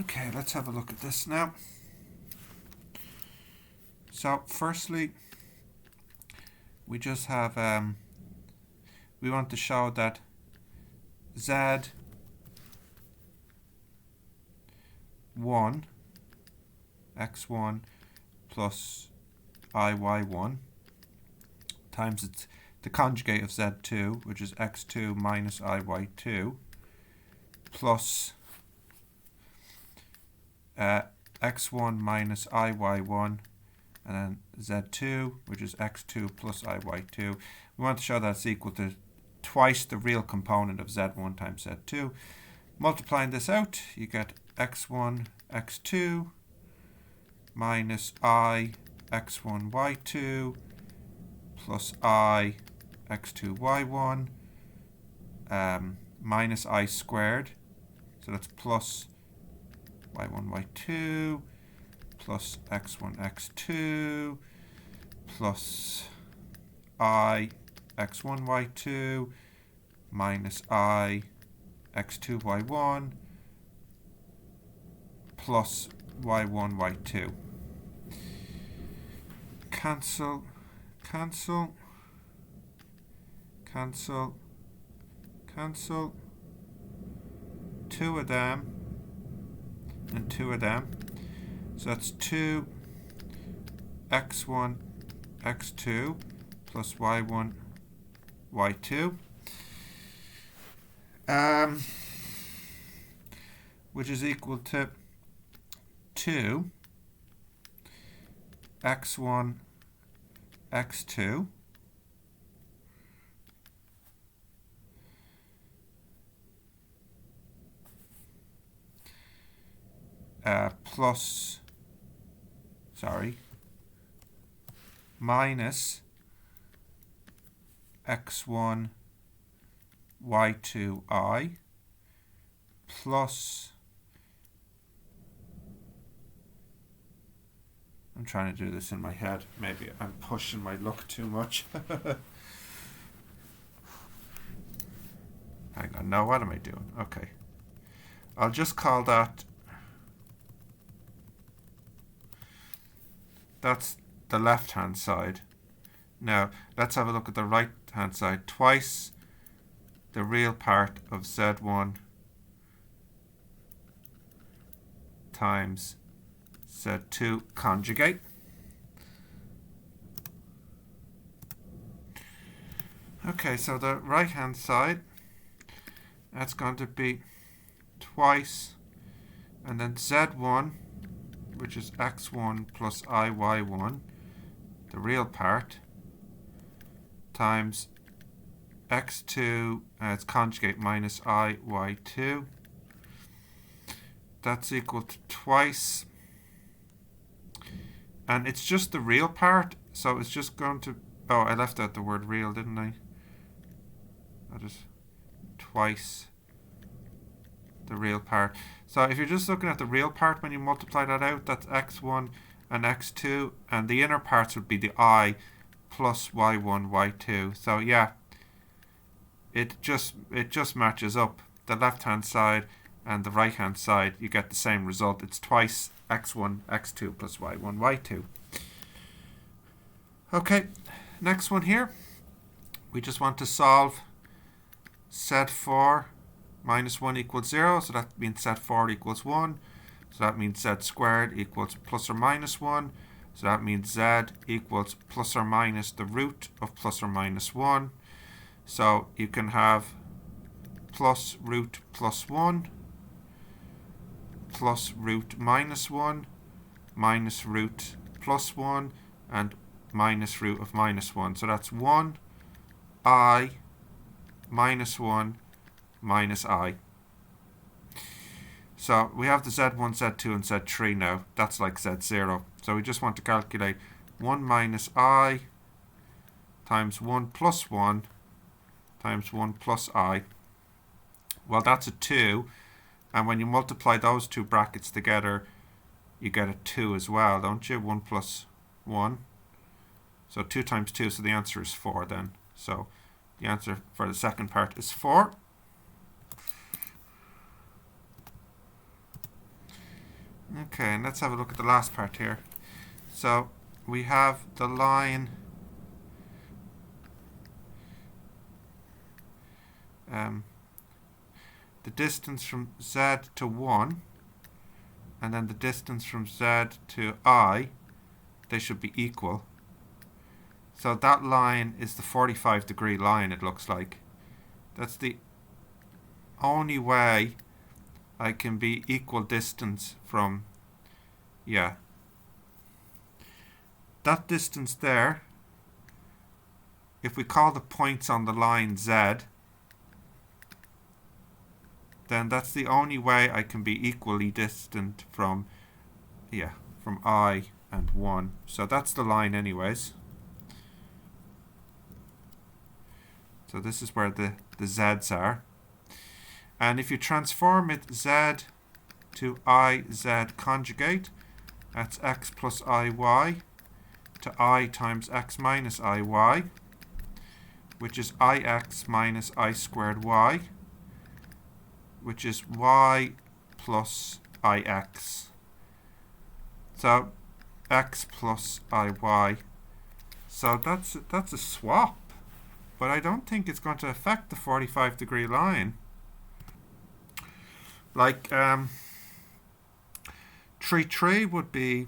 Okay, let's have a look at this now. So firstly, we just have we want to show that Z1 x1 plus iy1 times it's the conjugate of z2, which is x2 minus iy2, plus x1 minus iy1, and then z2, which is x2 plus iy2. We want to show that it's equal to twice the real component of z1 times z2. Multiplying this out, you get x1 x2 minus I x1 y2 plus I x2 y1 minus I squared. So that's plus y1 y2 plus x1 x2 plus I x1 y2 minus I x2 y1 plus y1 y2. Cancel, cancel, cancel, cancel. Two of them and two of them. So that's 2 x1 x2 plus y1 y2, which is equal to 2 x1 x2 plus, minus x1 y2i plus, I'm trying to do this in my head, maybe I'm pushing my luck too much. Hang on, now what am I doing? Okay, I'll just call that, that's the left hand side. Now let's have a look at the right hand side. Twice the real part of z1 times z2 conjugate. Okay, so the right hand side, that's going to be twice, and then z1, which is x1 plus iy1, the real part, times x2, its conjugate, minus iy2. That's equal to twice, and it's just the real part, so it's just going to, oh, I left out the word real, didn't I? I'll just twice the real part. So if you're just looking at the real part, when you multiply that out, that's x1 and x2, and the inner parts would be the I plus y1 y2. So yeah, it just matches up. The left hand side and the right hand side, you get the same result. It's twice x1 x2 plus y1 y2. Okay, next one here, we just want to solve z4 minus 1 equals 0, so that means z4 equals 1, so that means z squared equals plus or minus 1, so that means z equals plus or minus the root of plus or minus 1. So you can have plus root plus 1, plus root minus 1, minus root plus 1, and minus root of minus 1. So that's 1 I minus 1 minus I. So we have the z1, z2, and z3 now. That's like z0. So we just want to calculate 1 minus I times 1 plus 1 times 1 plus I. Well, that's a 2. And when you multiply those two brackets together, you get a 2 as well, don't you? 1 plus 1. So 2 times 2, so the answer is 4 then. So the answer for the second part is 4. Okay, and let's have a look at the last part here. So we have the line the distance from z to 1 and then the distance from z to I, they should be equal. So that line is the 45-degree line, it looks like. That's the only way I can be equal distance from, yeah. That distance there, if we call the points on the line z, then that's the only way I can be equally distant from, yeah, from I and 1. So that's the line anyways. So this is where the z's are. And if you transform it z to iz conjugate, that's x plus iy to I times x minus iy, which is ix minus I squared y, which is y plus ix. So x plus iy. So that's a swap, but I don't think it's going to affect the 45-degree line. Like 3 would be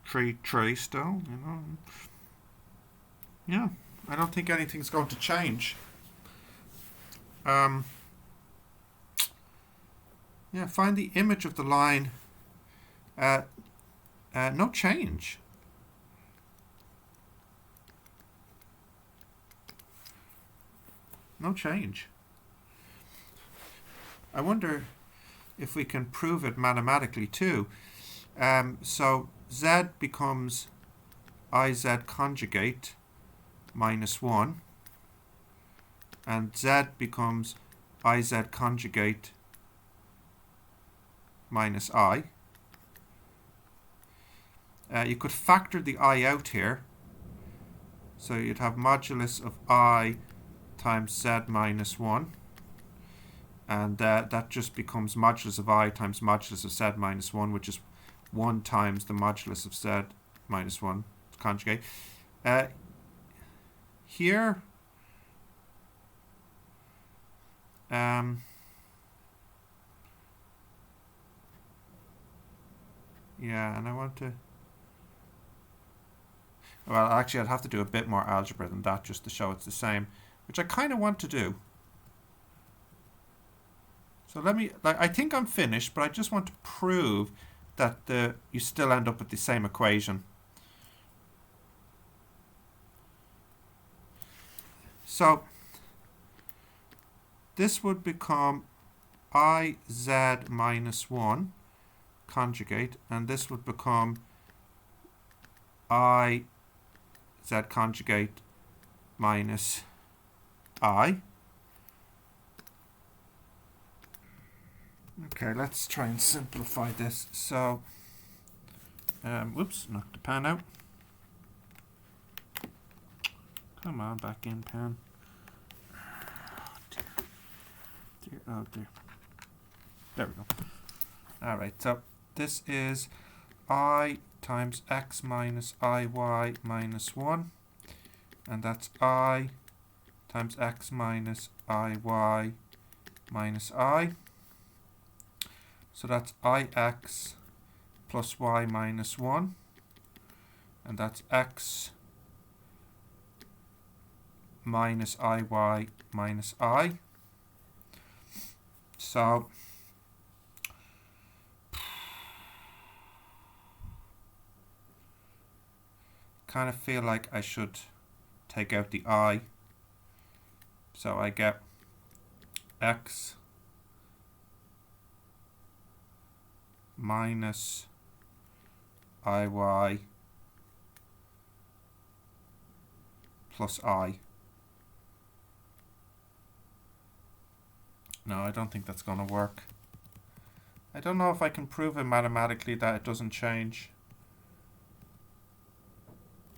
3 still, you know. Yeah, I don't think anything's going to change. Yeah, find the image of the line. No change. No change. I wonder if we can prove it mathematically too. So z becomes iz conjugate minus 1, and z becomes iz conjugate minus I. You could factor the I out here. So you'd have modulus of I times z minus 1. And that just becomes modulus of I times modulus of z minus 1, which is 1 times the modulus of z minus 1 conjugate. Here, yeah, and I want to... Well, actually, I'd have to do a bit more algebra than that just to show it's the same, which I kind of want to do. So let me, I think I'm finished, but I just want to prove that you still end up with the same equation. So this would become iz minus 1 conjugate, and this would become iz conjugate minus I. Okay, let's try and simplify this. So, whoops, knocked the pen out. Come on, back in, pen. Oh, dear. Dear, oh, dear. There we go. Alright, so this is I times x minus iy minus 1. And that's I times x minus iy minus I. So that's ix plus y minus 1. And that's x minus iy minus I. So kind of feel like I should take out the I. So I get x minus iy plus I. No, I don't think that's going to work. I don't know if I can prove it mathematically that it doesn't change.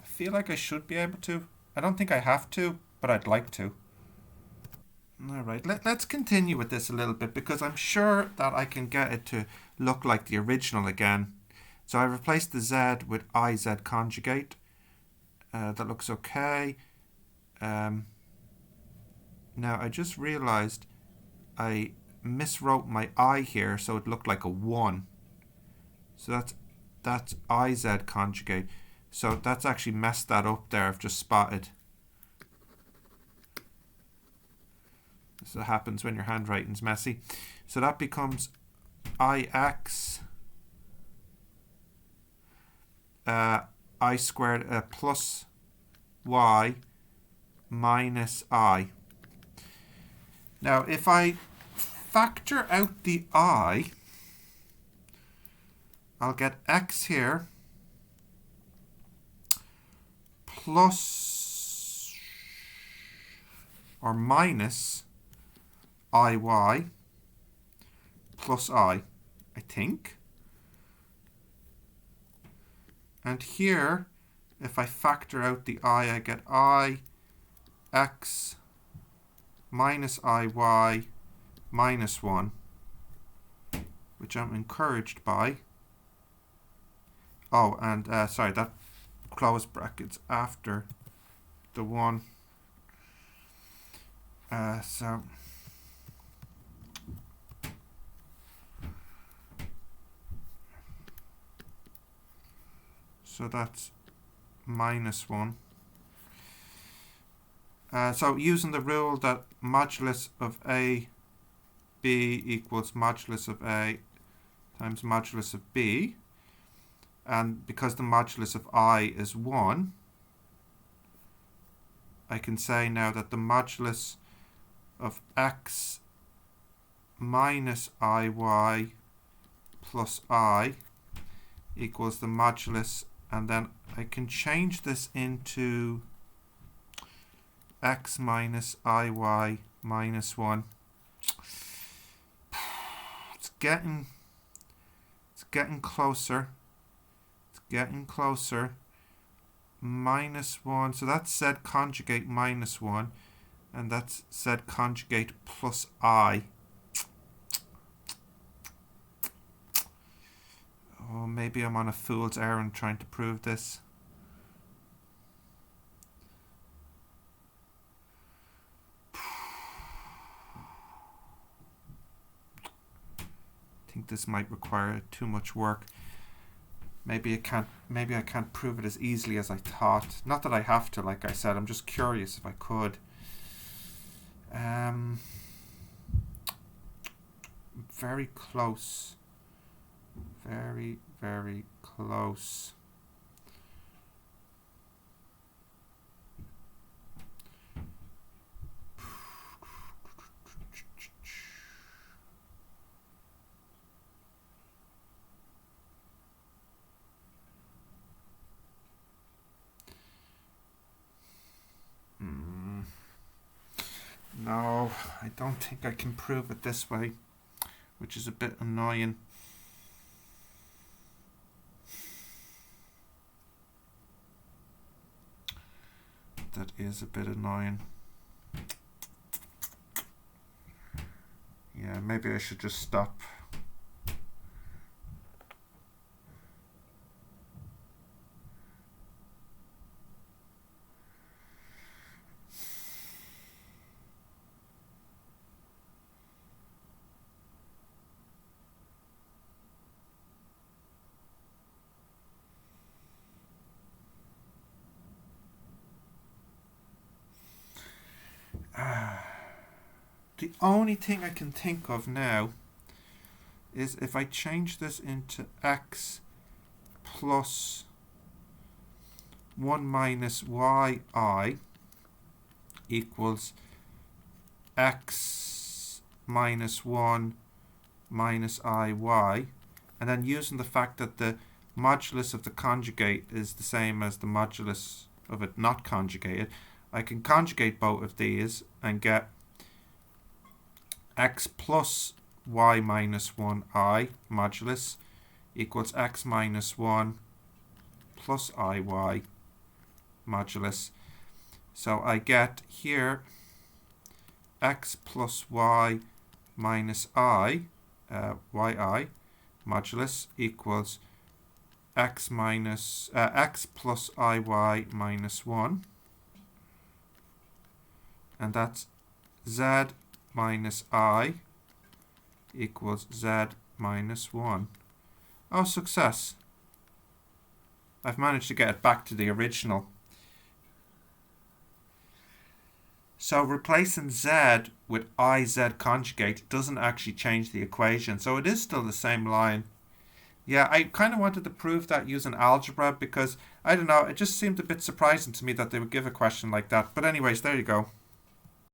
I feel like I should be able to. I don't think I have to, but I'd like to. All right, let's continue with this a little bit because I'm sure that I can get it to look like the original again. So I replaced the z with iz conjugate. That looks okay. Now I just realized I miswrote my I here, so it looked like a 1. So that's iz conjugate. So that's actually messed that up there. I've just spotted. This happens when your handwriting's messy. So that becomes ix I squared plus y minus I. Now if I factor out the I, I'll get x here plus or minus iy plus I think. And here, if I factor out the I get ix minus iy minus 1, which I'm encouraged by. Oh, and sorry, that close brackets after the 1. So that's minus 1. So using the rule that modulus of a b equals modulus of a times modulus of b, and because the modulus of I is 1, I can say now that the modulus of x minus iy plus I equals the modulus, and then I can change this into x minus iy minus 1. It's getting closer. It's getting closer. Minus 1. So that's z conjugate minus 1. And that's z conjugate plus I. Oh, maybe I'm on a fool's errand trying to prove this. I think this might require too much work. Maybe I can't prove it as easily as I thought. Not that I have to, like I said. I'm just curious if I could. Very close. Very, very close. No, I don't think I can prove it this way, which is a bit annoying. That is a bit annoying. Yeah, maybe I should just stop. The only thing I can think of now is if I change this into x plus 1 minus yi equals x minus 1 minus iy, and then using the fact that the modulus of the conjugate is the same as the modulus of it not conjugated, I can conjugate both of these and get x plus y minus 1i modulus equals x minus 1 plus iy modulus. So I get here x plus y minus I, yi, modulus equals x minus x plus iy minus 1, and that's z minus I equals z minus 1. Oh, success. I've managed to get it back to the original. So replacing z with iz conjugate doesn't actually change the equation. So it is still the same line. Yeah, I kind of wanted to prove that using algebra because, I don't know, it just seemed a bit surprising to me that they would give a question like that. But anyways, there you go.